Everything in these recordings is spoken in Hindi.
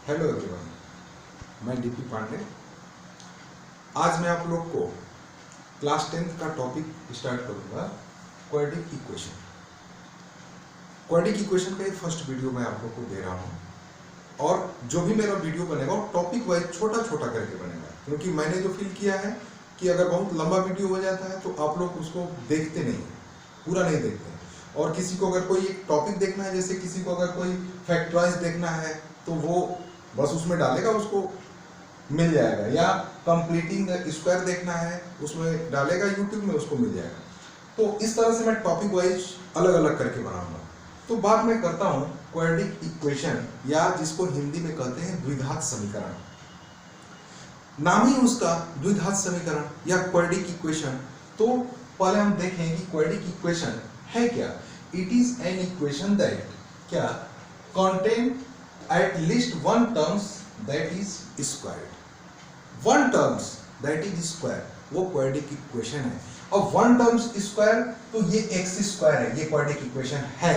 हेलो एवरीवन, मैं डीपी पांडे। आज मैं आप लोग को क्लास 10th का टॉपिक स्टार्ट करूंगा, क्वाड्रेटिक इक्वेशन। क्वाड्रेटिक इक्वेशन का ये फर्स्ट वीडियो मैं आप लोग को दे रहा हूं और जो भी मेरा वीडियो बनेगा वो टॉपिक वाइज छोटा छोटा करके बनेगा, क्योंकि मैंने जो फील किया है कि अगर बहुत लंबा वीडियो हो जाता है तो आप लोग उसको देखते नहीं, पूरा नहीं देखते। और किसी को अगर कोई एक टॉपिक देखना है, जैसे किसी को अगर कोई फैक्टराइज देखना है तो वो बस उसमें डालेगा, उसको मिल जाएगा, या कंप्लीटिंग द स्क्वायर देखना है उसमें डालेगा, यूट्यूब में उसको मिल जाएगा। तो इस तरह से मैं टॉपिक वाइज अलग अलग करके बनाऊंगा। तो बात मैं करता हूं क्वाड्रेटिक इक्वेशन, या जिसको हिंदी में कहते हैं द्विघात समीकरण। नाम ही उसका द्विघात समीकरण या क्वाड्रेटिक इक्वेशन। तो पहले हम देखें कि क्वाड्रेटिक इक्वेशन है क्या। It is an equation that क्या contain at least one terms that is squared. One terms that is square, वो क्वाड्रेटिक इक्वेशन है। और वन टर्म्स स्क्वायर तो ये एक्स स्क्वायर है, ये क्वाड्रेटिक इक्वेशन है।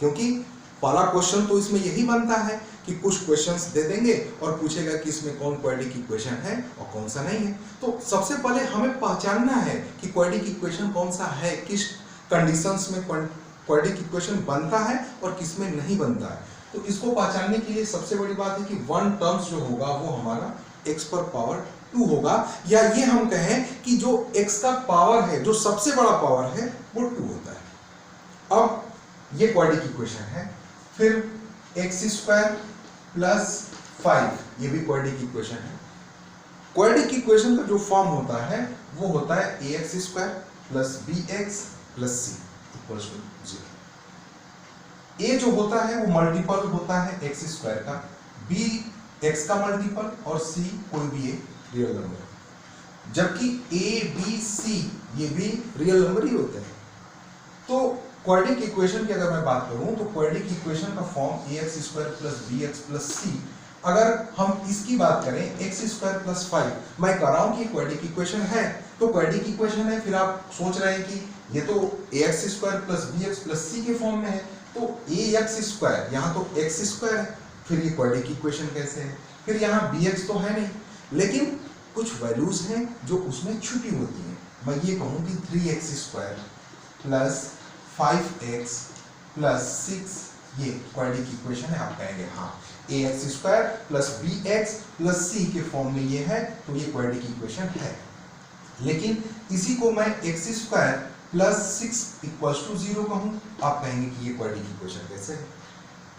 क्योंकि पहला क्वेश्चन तो इसमें यही बनता है कि कुछ क्वेश्चंस दे देंगे और पूछेगा कि इसमें कौन क्वाड्रेटिक इक्वेशन है और कौन सा नहीं है। तो सबसे पहले हमें पहचानना है कि क्वाड्रेटिक इक्वेशन कौन सा है, किस कंडीशंस में क्वाड्रेटिक इक्वेशन बनता है और किस में नहीं बनता है। तो इसको पहचानने के लिए सबसे बड़ी बात है कि वन टर्म्स जो होगा वो हमारा x पर पावर 2 होगा, या ये हम कहें कि जो x का पावर है, जो सबसे बड़ा पावर है, वो 2 होता है। अब ये क्वाड्रेटिक इक्वेशन है। फिर x स्क्वायर प्लस 5, ये भी क्वाड्रेटिक इक्वेशन है। क्वाड्रेटिक इक्वेशन का जो फॉर्म होता है वो होता है ax square plus bx plus c equals to 0। ए जो होता है वो मल्टीपल होता है एक्स स्क्वायर का, बी एक्स का मल्टीपल और सी कोई भी एक रियल नंबर, जबकि ए बी सी ये भी रियल नंबर ही होते हैं। तो क्वाड्रेटिक इक्वेशन की अगर मैं बात करूं तो क्वाड्रेटिक इक्वेशन का form a x square plus b x plus c. अगर हम इसकी बात करें एक्स स्क्वायर प्लस 5, मैं कह रहा हूं कि क्वाड्रेटिक इक्वेशन है, तो क्वाड्रेटिक इक्वेशन है। फिर आप सोच रहे हैं कि ये तो a x square plus b x plus c के फॉर्म में है, तो ए एक्स स्क्वायर, यहाँ तो एक्स स्क्वायर है, फिर ये क्वाड्रेटिक इक्वेशन कैसे है। फिर यहाँ बी एक्स तो है नहीं, लेकिन कुछ वैल्यूज हैं जो उसमें छुपी होती हैं। मैं ये कहूँ कि 3x square plus 5x plus 6 ये क्वाड्रेटिक इक्वेशन है। आप कहेंगे हाँ, a x square plus b x plus c के फॉर्म में ये है, तो ये क्वाड्रेटिक इक्वेशन है। लेकिन इसी को मैं x square plus 6 equals to 0 कहूं, आप कहेंगे कि ये क्वाड्रेटिक इक्वेशन कैसे है।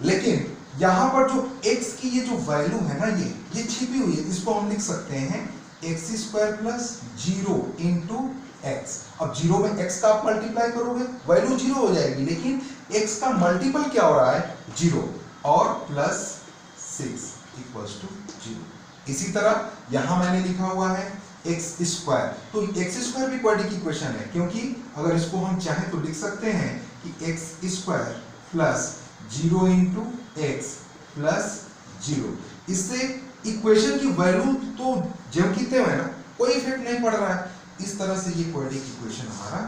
लेकिन यहां पर जो x की ये जो वैल्यू है ना, ये छिपी हुई है। इसको हम लिख सकते हैं x square plus 0 into x. अब 0 में x का आप मल्टीप्लाई करोगे, वैल्यू 0 हो जाएगी, लेकिन x का मल्टीपल क्या हो रहा है 0, और प्लस 6 इक्वल्स टू 0। इसी तरह यहां मैंने लिखा हुआ है एक्स स्क्वायर, तो एक्स स्क्वायर भी क्वाड्रेटिक इक्वेशन है, क्योंकि अगर इसको हम चाहें तो लिख सकते हैं कि x square plus 0 into x plus 0। इससे इक्वेशन की वैल्यू तो जब की त्यों है ना, कोई इफेक्ट नहीं पड़ रहा है। इस तरह से ये क्वाड्रेटिक इक्वेशन हमारा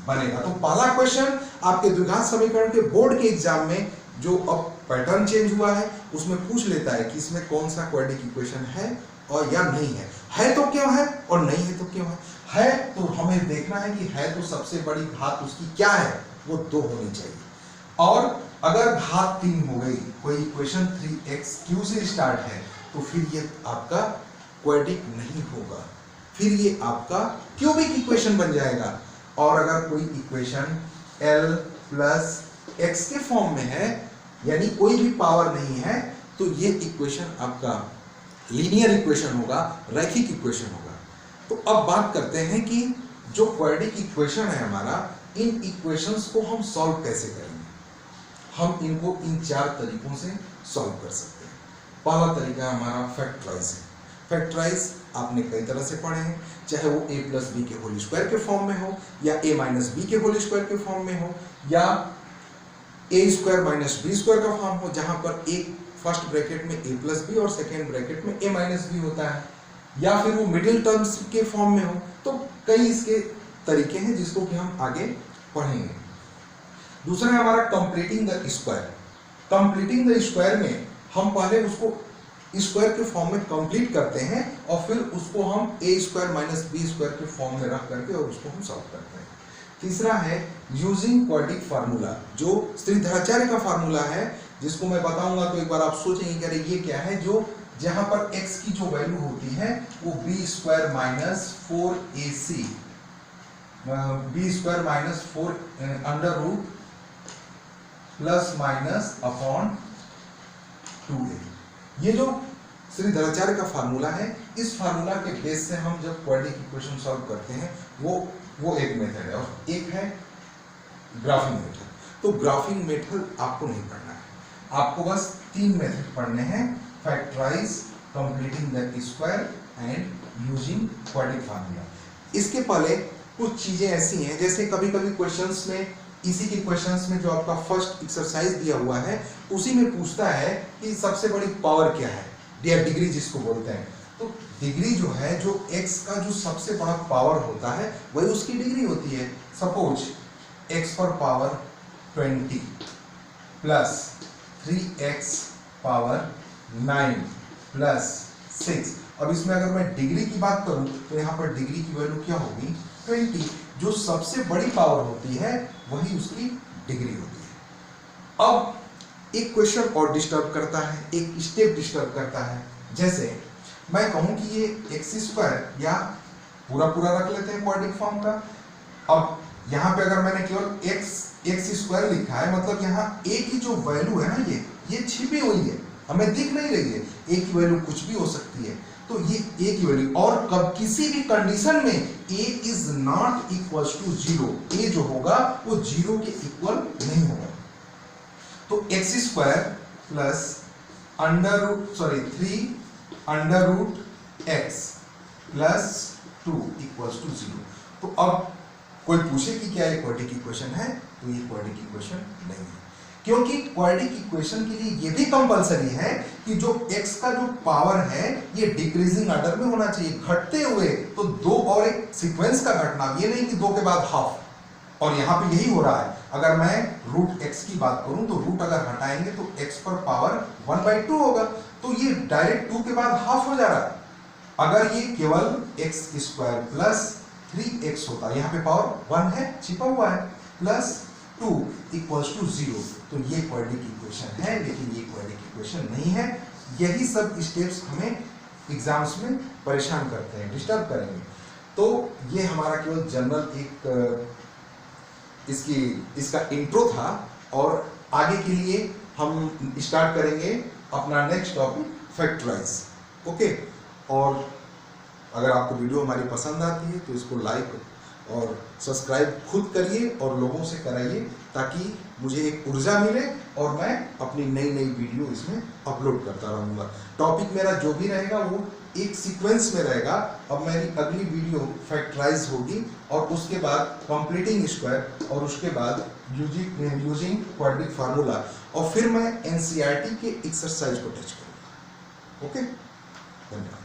बनेगा। तो पहला क्वेश्चन आपके द्विघात समीकरण के बोर्ड के एग्जाम में जो अब पैटर्न चेंज हुआ है उसमें पूछ लेता है कि इसमें कौन सा क्वाड्रेटिक इक्वेशन है और या नहीं है तो क्यों है और नहीं है तो क्यों है तो हमें देखना है कि है तो सबसे बड़ी घात उसकी क्या है, वो 2 होनी चाहिए। और अगर घात 3 हो गई, कोई इक्वेशन 3x³ से स्टार्ट है, तो फिर ये आपका क्वाड्रेटिक नहीं होगा, फिर ये आपका क्यूबिक इक्वेशन बन जाएगा। और अगर कोई इक्वेशन l प्लस x के फॉर्म में है, यानी कोई भी पावर नहीं है, तो ये इक्वेशन आपका लीनियर इक्वेशन होगा, रैखिक इक्वेशन होगा। तो अब बात करते हैं कि जो क्वाड्रेटिक इक्वेशन है हमारा, इन इक्वेशंस को हम सॉल्व कैसे करेंगे। हम इनको इन 4 तरीकों से सॉल्व कर सकते हैं। पहला तरीका हमारा फैक्टराइज है। फैक्टराइज आपने कई तरह से पढ़े हैं, चाहे वो a प्लस बी के होल स्क्वायर के फॉर्म में हो, या a माइनस बी के होल स्क्वायर के फॉर्म में हो, या a square minus b square का फॉर्म हो, जहां पर एक फर्स्ट ब्रैकेट में a प्लस बी और सेकेंड ब्रैकेट में a माइनस बी होता है, या फिर वो मिडिल टर्म्स के फॉर्म में हो। तो कई इसके तरीके हैं जिसको कि हम आगे पढ़ेंगे। दूसरा है हमारा completing the square. Completing the square में हम पहले उसको स्क्वायर के फॉर्म में कंप्लीट करते हैं और फिर उसको हम ए स्क्वायर माइनस बी स्क्वायर के फॉर्म में रख करके और उसको हम सॉल्व करते हैं। तीसरा है यूजिंग क्वाड्रेटिक फार्मूला, जो श्रीधराचार्य का फार्मूला है, जिसको मैं बताऊंगा तो एक बार आप सोचेंगे कि अरे ये क्या है, जो जहां पर x की जो वैल्यू होती है वो b square minus 4ac b square minus 4 under root plus minus upon 2a। ये जो श्रीधराचार्य का फार्मूला है, इस फार्मूला के बेस से हम जब क्वाड्रेटिक इक्वेशन सॉल्व करते हैं वो एक मेथड है, और एक है ग्राफिंग मेथड। तो ग्राफिंग मेथड आपको नहीं पढ़ना है, आपको बस 3 मेथड पढ़ने हैं, factorise, completing the square and using quadratic formula. इसके पहले कुछ चीजें ऐसी हैं, जैसे कभी कभी क्वेश्चंस में, इसी के क्वेश्चंस में जो आपका फर्स्ट एक्सरसाइज दिया हुआ है उसी में पूछता है कि सबसे बड़ी पावर क्या है, या डिग्री जिसको बोलते हैं। तो डिग्री जो है, जो x का जो सबसे बड़ा पावर होता है वही उसकी डिग्री होती है। सपोज x पर power 20 plus 3x power 9 plus 6। अब इसमें अगर मैं डिग्री की बात करूं तो यहाँ पर डिग्री की वैल्यू क्या होगी, 20। जो सबसे बड़ी पावर होती है वही उसकी डिग्री होती है। अब एक क्वेश्चन और डिस्टर्ब करता है, एक स्टेप डिस्टर्ब करता है। जैसे मैं कहूं कि ये एक्स स्क्वायर, या पूरा रख लेते हैं क्वाड्रेटिक फॉर्म का। अब यहाँ पे अगर मैंने केवल एक्स स्क्वायर लिखा है, मतलब यहाँ ए की जो वैल्यू है ना, ये छिपी हुई है, हमें दिख नहीं रही है। ए की वैल्यू कुछ भी हो सकती है, तो ये ए की वैल्यू, और कब किसी भी कंडीशन में a is not equal to 0, ए जो होगा वो 0 के इक्वल नहीं होगा। तो x square plus 3 under root x plus 2 equals to 0। तो अब कोई पूछे कि क्या ये क्वाड्रेटिक इक्वेशन है, तो ये क्वाड्रेटिक इक्वेशन नहीं है, क्योंकि क्वाड्रेटिक इक्वेशन के लिए ये भी कंपलसरी है कि जो x का जो पावर है ये डिक्रीजिंग ऑर्डर में होना चाहिए, घटते हुए। तो 2 और एक सीक्वेंस का घटना, ये नहीं कि 2 के बाद हाफ। और यहाँ पे यही हो रहा है। अगर मैं रूट x की बात करूं तो रूट अगर हटाएंगे तो x पर पावर 1/2 होगा, तो ये डायरेक्ट 2 के बाद हाफ हो जा रहा है। अगर ये केवल x स्क्वायर प्लस 3x होता, यहाँ पे पावर 1 है, छिपा हुआ है, प्लस 2 इक्वल्स टू 0, तो ये क्वाड्रेटिक इक्वेशन है, लेकिन ये क्वाड्रेटिक इक्वेशन नहीं है। यही सब स्टेप्स हमें एग्जाम्स में परेशान करते हैं, डिस्टर्ब करेंगे। तो ये हमारा केवल जनरल एक इसका इंट्रो था, और आगे के लिए हम स्टार्ट करेंगे अपना नेक्स्ट टॉपिक, फैक्टराइज। ओके, और अगर आपको वीडियो हमारी पसंद आती है तो इसको लाइक और सब्सक्राइब खुद करिए और लोगों से कराइए, ताकि मुझे एक ऊर्जा मिले और मैं अपनी नई वीडियो इसमें अपलोड करता रहूँगा। टॉपिक मेरा जो भी रहेगा वो एक सीक्वेंस में रहेगा। अब मेरी अगली वीडियो फैक्टराइज होगी, और उसके बाद कंप्लीटिंग स्क्वायर, और उसके बाद यूजिंग क्वाड्रेटिक फार्मूला, और फिर मैं एनसीईआरटी के एक्सरसाइज को टच करूँगा। ओके, धन्यवाद।